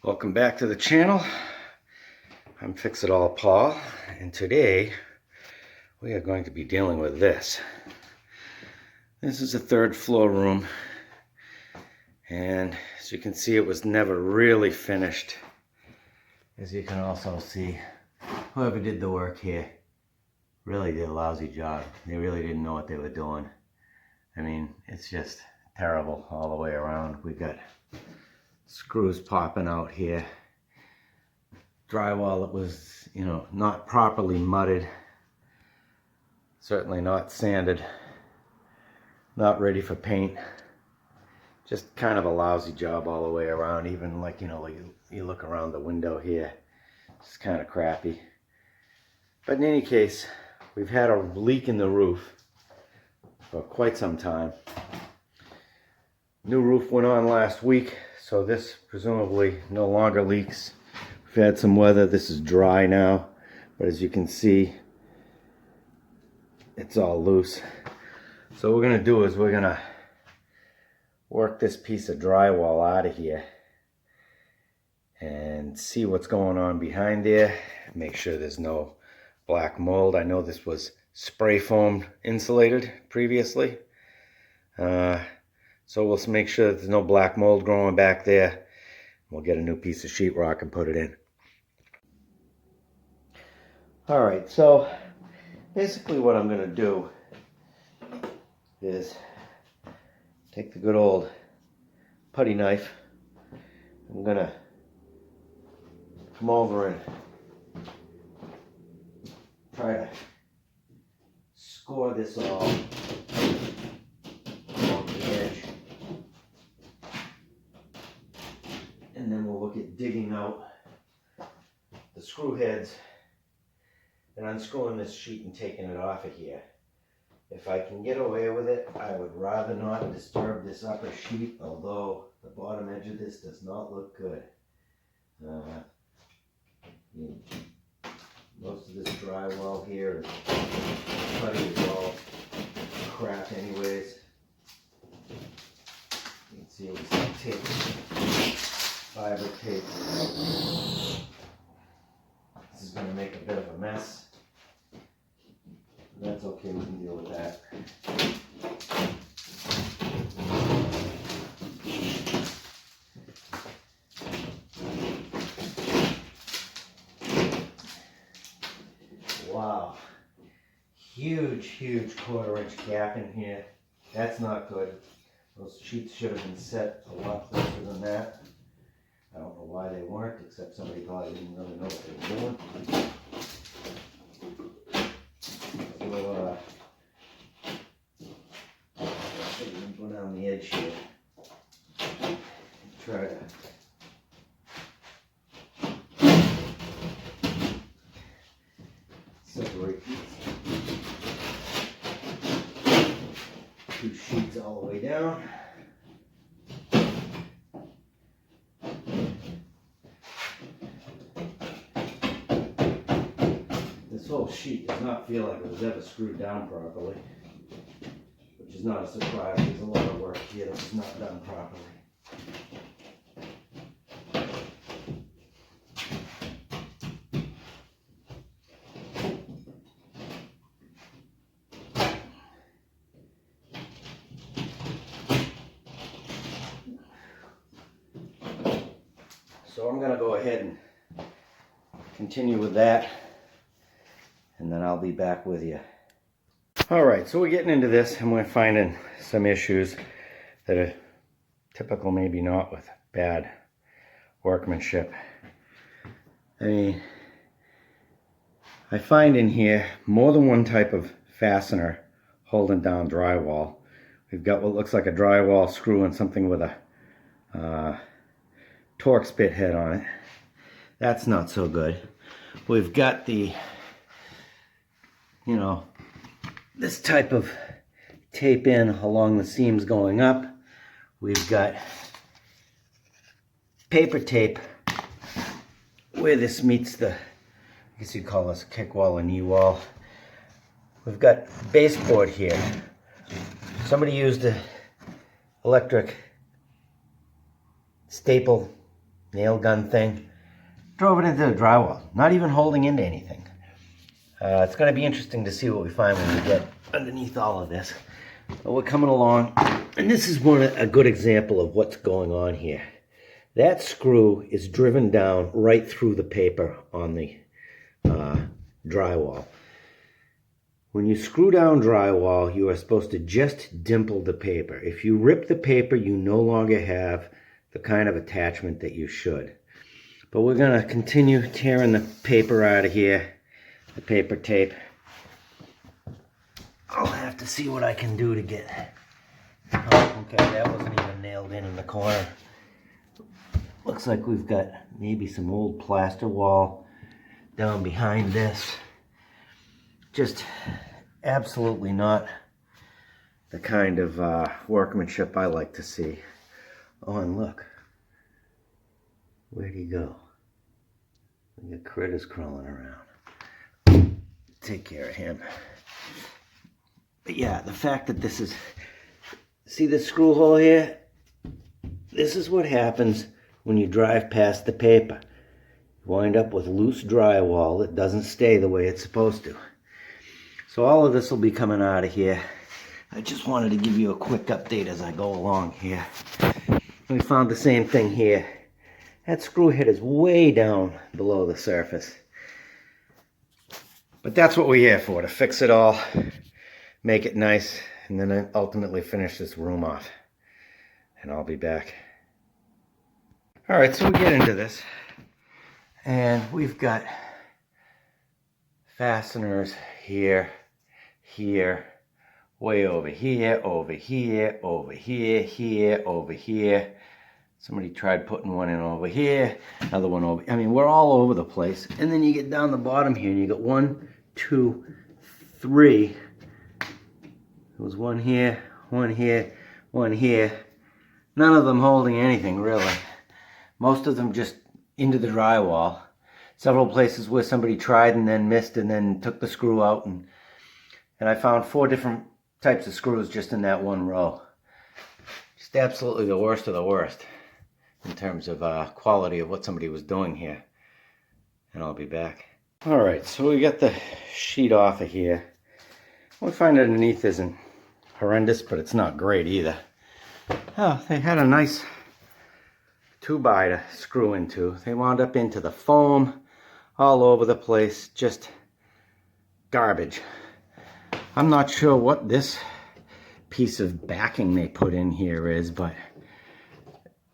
Welcome back to the channel. I'm Fix It All Paul, and today we are going to be dealing with this. This is a third floor room, and as you can see, it was never really finished. As you can also see, whoever did the work here really did a lousy job. They really didn't know what they were doing. I mean, it's just terrible all the way around. We got screws popping out here. Drywall that was, not properly mudded. Certainly not sanded. Not ready for paint. Just kind of a lousy job all the way around. Even like, you look around the window here. It's kind of crappy. But in any case, we've had a leak in the roof for quite some time. New roof went on last week, so this presumably no longer leaks. We've had some weather. This is dry now, but as you can see, it's all loose. So what we're going to do is we're going to work this piece of drywall out of here and see what's going on behind there. Make sure there's no black mold. I know this was spray foam insulated previously. So we'll make sure that there's no black mold growing back there. We'll get a new piece of sheetrock and put it in. Alright, so basically what I'm going to do is take the good old putty knife. I'm going to come over and try to score this all along the edge. And then we'll look at digging out the screw heads and unscrewing this sheet and taking it off of here. If I can get away with it, I would rather not disturb this upper sheet, although the bottom edge of this does not look good. Most of this drywall here is putty is all crap anyways. You can see with some tape, fiber tape. This is going to make a bit of a mess. That's okay, we can deal with that. Wow. Huge 1/4-inch gap in here. That's not good. Those sheets should have been set a lot closer than that. I don't know why they weren't, except somebody probably didn't really know what they were doing. We'll go down the edge here and try to separate these two sheets all the way down. This whole sheet does not feel like it was ever screwed down properly, which is not a surprise. There's a lot of work here that was not done properly. So I'm going to go ahead and continue with that, and then I'll be back with you. Alright, so we're getting into this, and we're finding some issues that are typical, maybe not, with bad workmanship. I mean, I find in here more than one type of fastener holding down drywall. We've got what looks like a drywall screw and something with a Torx bit head on it. That's not so good. We've got the, this type of tape in along the seams going up. We've got paper tape where this meets the, I guess you'd call this a kick wall or knee wall. We've got baseboard here. Somebody used a electric staple nail gun thing. Drove it into the drywall, not even holding into anything. It's going to be interesting to see what we find when we get underneath all of this. But we're coming along, and this is a good example of what's going on here. That screw is driven down right through the paper on the drywall. When you screw down drywall, you are supposed to just dimple the paper. If you rip the paper, you no longer have the kind of attachment that you should. But we're going to continue tearing the paper out of here, the paper tape. I'll have to see what I can do to get... Oh, okay, that wasn't even nailed in the corner. Looks like we've got maybe some old plaster wall down behind this. Just absolutely not the kind of workmanship I like to see. Oh, and look. Where'd he go? We got critters crawling around. Take care of him. But yeah, the fact that this is... See this screw hole here? This is what happens when you drive past the paper. You wind up with loose drywall that doesn't stay the way it's supposed to. So all of this will be coming out of here. I just wanted to give you a quick update as I go along here. We found the same thing here. That screw head is way down below the surface. But that's what we're here for, to fix it all, make it nice, and then ultimately finish this room off. And I'll be back. Alright, so we get into this. And we've got fasteners here, here, way over here, over here, over here, here, over here. Somebody tried putting one in over here, another one over. I mean, we're all over the place. And then you get down the bottom here, and you got 1, 2, 3. There was one here, one here, one here. None of them holding anything, really. Most of them just into the drywall. Several places where somebody tried and then missed and then took the screw out. And I found 4 different types of screws just in that one row. Just absolutely the worst of the worst in terms of quality of what somebody was doing here. And I'll be back. Alright, so we got the sheet off of here. What we find underneath isn't horrendous, but it's not great either. Oh, they had a nice 2x to screw into. They wound up into the foam all over the place. Just garbage. I'm not sure what this piece of backing they put in here is, but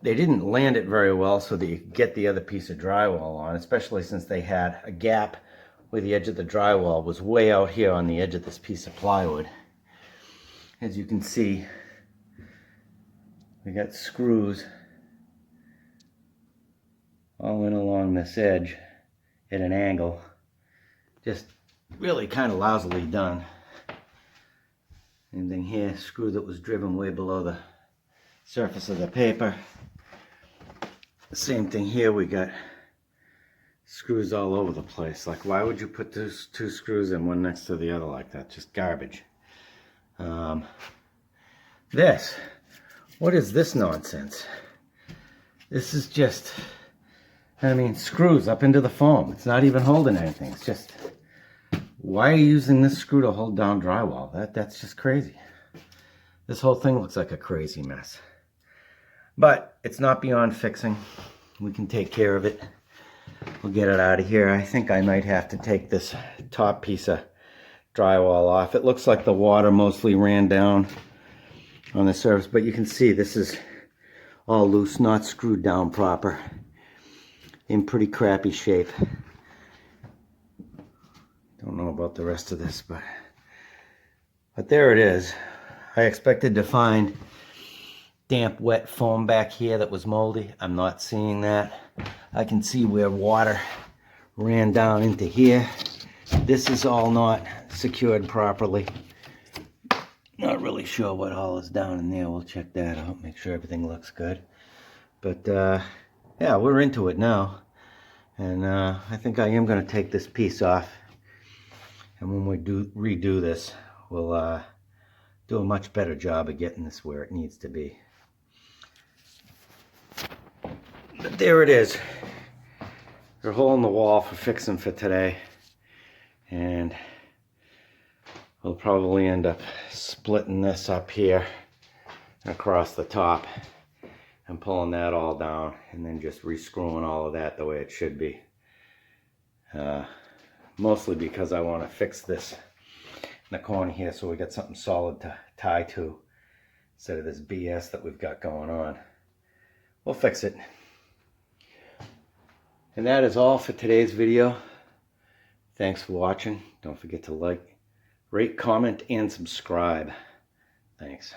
they didn't land it very well so that you could get the other piece of drywall on, especially since they had a gap where the edge of the drywall was way out here on the edge of this piece of plywood. As you can see, we got screws all in along this edge at an angle. Just really kind of lousily done. And then here, screw that was driven way below the surface of the paper. The same thing here, we got screws all over the place. Like, why would you put those 2 screws in one next to the other like that? Just garbage. What is this nonsense? This is just, I mean, screws up into the foam. It's not even holding anything. It's just, why are you using this screw to hold down drywall? That's just crazy. This whole thing looks like a crazy mess. But it's not beyond fixing. We can take care of it. We'll get it out of here. I think I might have to take this top piece of drywall off. It looks like the water mostly ran down on the surface, but you can see this is all loose, not screwed down proper, in pretty crappy shape. Don't know about the rest of this, but there it is. I expected to find damp, wet foam back here that was moldy. I'm not seeing that. I can see where water ran down into here. This is all not secured properly. Not really sure what all is down in there. We'll check that out, make sure everything looks good. But yeah, we're into it now. And I think I am going to take this piece off. And when we redo this, we'll do a much better job of getting this where it needs to be. But there it is. There's a hole in the wall for fixing for today. And we'll probably end up splitting this up here across the top and pulling that all down, and then just re-screwing all of that the way it should be. Mostly because I want to fix this in the corner here so we got something solid to tie to instead of this BS that we've got going on. We'll fix it. And that is all for today's video. Thanks for watching. Don't forget to like, rate, comment, and subscribe. Thanks.